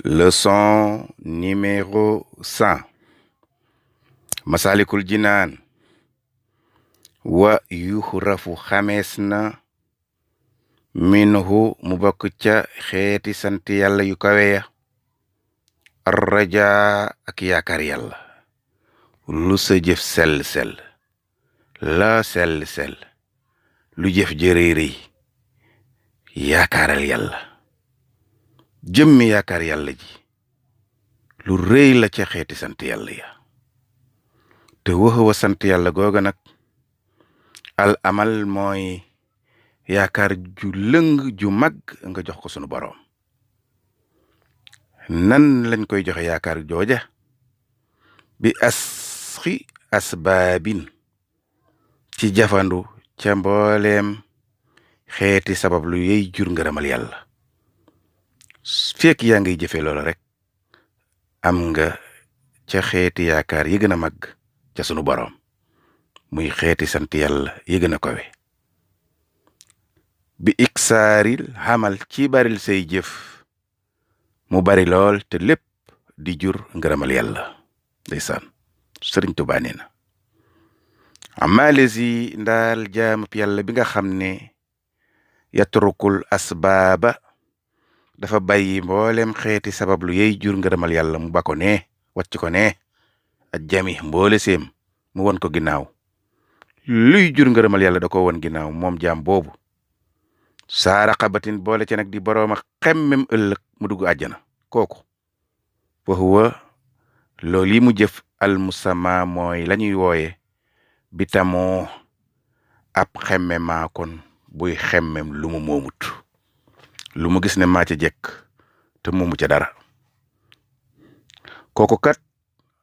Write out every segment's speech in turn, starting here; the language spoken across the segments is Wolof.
Leçon numéro 100. Masalikul Jinaan. Wa yuxrafu xamees na minhu mu bokk ca xeeti sant yàlla yu kawe ya arraja ak yaakaar yàlla. lu sa jëf sell la sell lu jëf jërëy yaakaaral yàlla. jëmmi yaakaar yàlla ji lu rëy la ca xeeti sant yàlla ya. te waxuwa sant yàlla googa nag al amal mooy yaakaar ju lëng ju mag nga jox ko sunu boroom. nan lañ koy joxe yaakaar jooja? bi asxi asbaabin, ci jafandu ca mbooleem xeeti sabab lu yey jur ngërëmal yàlla. fekk yaa ngay jëfe loola rek am nga ca xeeti yaakaar yi gën a mag ca sunu boroom, muy xeeti sant yàlla yi gën a kawe. bi iksaaril xamal, ci baril say jëf mu bari lool te lépp di jur ngërëmal yàlla. ndeysaan Sëriñ Tuubaa nee na amalesi ndaal jaamub yàlla bi nga xam ne yatrukul asbaaba, dafa bàyyi mboolem xeeti sabab lu yey jur ngërëmal yàlla mu ba ko ne wàcc ko ne ak jami mboole seem mu won ko ginnaaw. luy jur ngërëmal yàlla da ko won ginnaaw moom jaam boobu. saara xabatin, boole ci nag di borooma xemmem ëllëg mu dugg àjjana. kooku fa huwa loolu yi mu jëf almusama mooy la ñuy wooye bitamoo ab xemmemaa kon buy xemmem lu mu moomut, lu mu gis ne maa ca jekk te moomu ca dara. kooku kat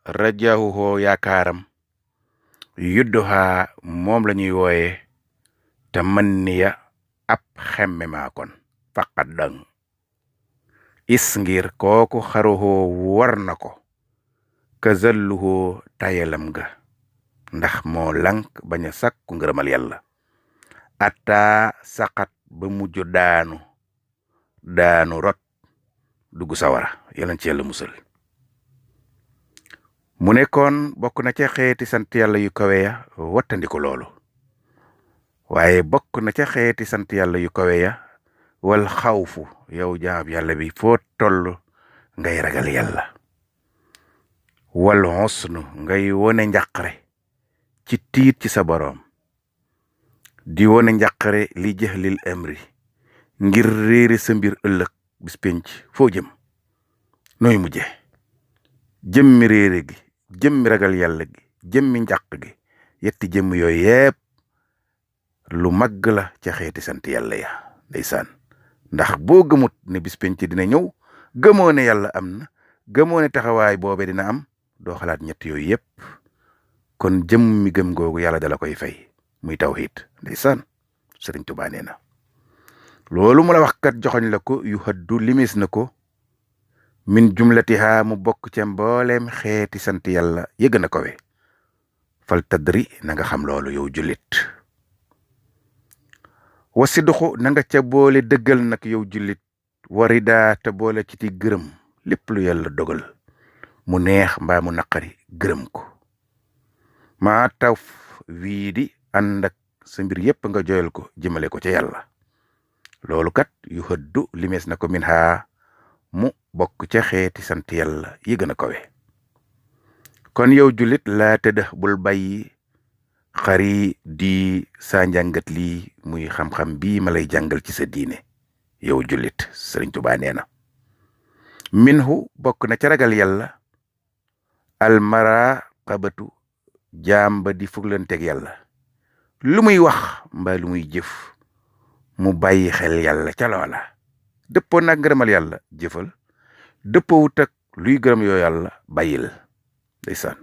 rajahuhoo yaakaaram yudduhaa moom la ñuy wooye te mën niya ab xemmemaa kon faqat dang is ngir kooku xaruhoo war na ko kazalluhoo tayalam ga, ndax moo lank bañ a sàkku ngërëmal yàlla. atta saqat ba mujj daanu rot dugg sawara. yàlla ci yàlla musal. mu nekkoon bokk na ca xeeti sant yàlla yu kawe ya wattandiku loolu. waaye bokk na ca xeeti sant yàlla yu kawe ya wal xawfu, yow jaam yàlla bi foo toll ngay ragal yàlla. wal husnu, ngay wone njàqare ci tiit ci sa boroom. di wone njàqare li jahlil amri, ngir réere sa mbir ëllëg bis penc. foo jëm nooy mujje? jëmmi réere gi, jëmmi ragal yàlla gi, jëmmi njàq gi, yetti jëmm yooyu yépp lu màgg la ca xeeti sant yàlla ya. ndeysaan ndax boo gëmut ne bis penc dina ñëw, gëmoo ne yàlla am na, gëmoo ne taxawaay boobe dina am, doo xalaat ñett yooyu yépp. kon jëmmi gëm googu yàlla dala koy fay, muy tawhid. ndeysaan Sëriñ Tuubaa nee na loolu mu la wax kat joxoñ la ko yu haddu limis na ko min jumlatiha, mu bokk ca mbooleem xeeti sant yàlla yëgg na kowe. fal tadri, na nga xam loolu yow jullit. wasidduxu, na nga ca boole dëggal nag yow jullit. warida, te boole ci ti gërëm lépp lu yàlla dogal mu neex mbaa mu naqari, gërëm ko. maa taf wii di ànd ak sa mbir yépp nga joyal ko jëmale ko ca yàlla. loolu kat yu hëddu limees na ko min haa, mu bokk ca xeeti sant yàlla yi gën a kawe. kon yow jullit laa tëdd bul bàyyi xari di sa njàngat lii muy xam-xam bii ma lay jàngal ci sa diine. yow jullit, Sëriñ Tuubaa nee na minhu bokk na ca ragal yàlla almaraqabatu, jaam ba di fuglanteeg yàlla. lu muy wax mbaa lu muy jëf mu bàyyi xel yàlla ca loola. dëppoo nag ngërëmal yàlla jëfal, dëppoowut ak luy gërëm yoo yàlla bàyyil. ndeysaan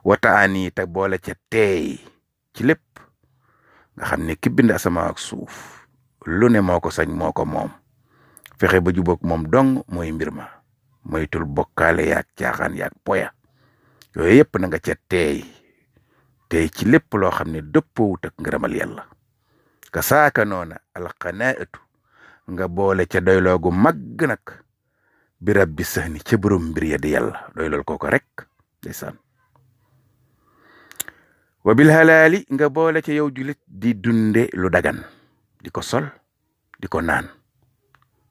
wataani, te boole ca teey ci lépp. nga xam ne ki bind asamaan ak suuf lu ne moo ko sañ, moo ko moom. fexe ba jubóog moom dong mooy mbir ma. moytul bokkaale yaag caaxaan yaag poya yooyu yépp na nga ca teey ci lépp loo xam ne dëppoowut ak ngërëmal yàlla. ka saaka noona alqanaatu, nga boole ca doyloogu màgg nag bi rabbi sahni ca borom mbir ya di yàlla doy lool kooko rek ndeysaan. wa bil halaali nga boole ca yow julit di dunde lu dagan di ko sol di ko naan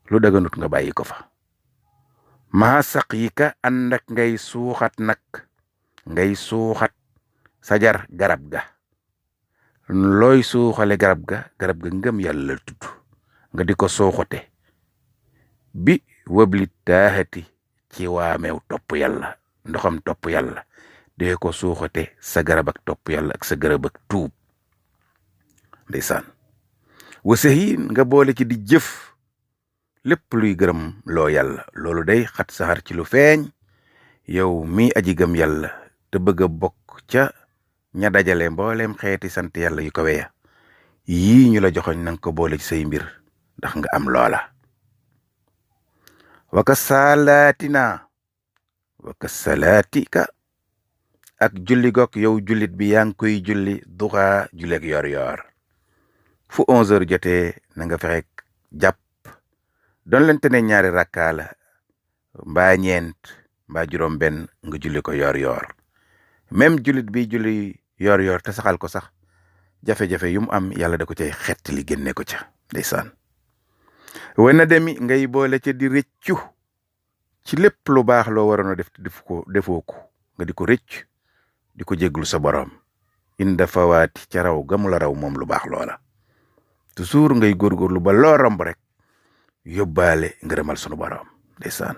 lu daganut nga bàyyi ko fa. maa saq yi ka ànd ak ngay suuxat nag ngay suuxat sajar garab ga. looy suuxale garab ga ngëm yàlla tudd nga di ko suuxate bi wabli taaxati ci waameew topp yàlla ndoxam topp yàlla dee ko suuxate sa garab ak topp yàlla ak sa garab ak tuub ndeysaan. wasahin nga boole ci di jëf lépp luy gërëm loo yàlla loolu day xat saxar ci lu feeñ yow mi aji gëm yàlla te bëgg a bokk ca ña dajale mbooleem xeeti sant yàlla yu kawe ya yii ñu la joxoñ nanga ko boole ci say mbir ndax nga am loola. waka salaatina waka salaatika ak julli gok yow jullit bi yaa ngi koy julli duxaa julleeg yor yor fu 11h jotee na nga fexe jàpp doon leen te ne ñaari rakkaa la mbaa ñeent mbaa juróom benn nga julli ko yor yor même jullit bi julli yor yor te saxal ko sax jafe-jafe yu mu am yàlla da ko cay xett li génne ko ca ndeysaan. wana demi ngay boole ca di rëccu ci lépp lu baax loo waroon a def te defoo ko nga di ko rëcc di ko jégglu sa borom inda fawaati ca raw gamu la raw moom lu baax loola. toujours ngay góorgóorlu ba loo romb rek yóbbaale ngërëmal sunu borom ndeysaan.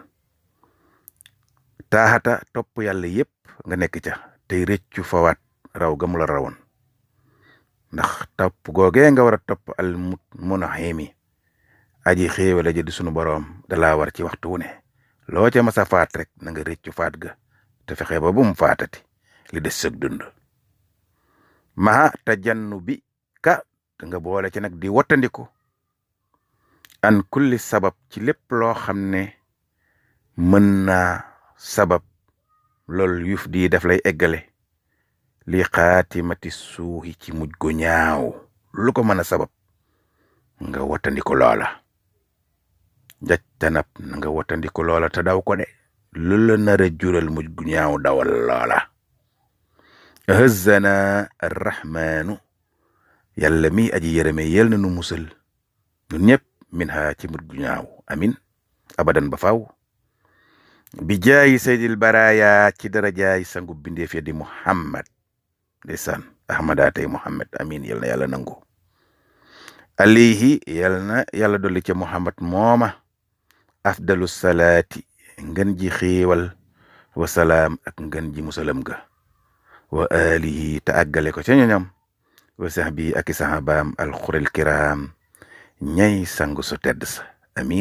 taaxata topp yàlla yépp nga nekk ca tey rëccu fawaat raw gamu la rawoon ndax topp googee nga war a topp al munahimi aji xéewale ji di sunu borom dalaa war ci waxtu wu ne loo ca masa faat rek na nga rëccu faat ga te fexe ba bu mu faatati li des sëg dund. maha tajannu bi ka te nga boole ci nag di wattandiku an kulli sabab ci lépp loo xam ne mën naa sabab loolu yuf di daf lay eggale li xaatimati suuxi ci mujj gu ñaaw lu ko mën a sabab nga wattandiku loola. jajtanab na nga wattandiku loola te daw ko de lu la nar a jural mujj gu ñaaw dawal loola. ahazana arrahmaanu yàlla mi aji yërëme yel na nu musal ñun ñëpp min ha ci mujj gu ñaaw amin abadan ba faw. bi jaayi saydil baraya ci darajaay sangu bindeef ya di muhammad ndeysaan ahmada tey muhammad amin yal na yàlla nangu. alayhi yal na yàlla dolli ca muhammad mooma afdalu salaati ngën ji xiiwal wa salaam ak ngën ji musalam ga wa alihi te àggale ko ca ñoñam wa sahbi ak i sahabaam alxurel kiraam ñay sangu su tedd sa amin.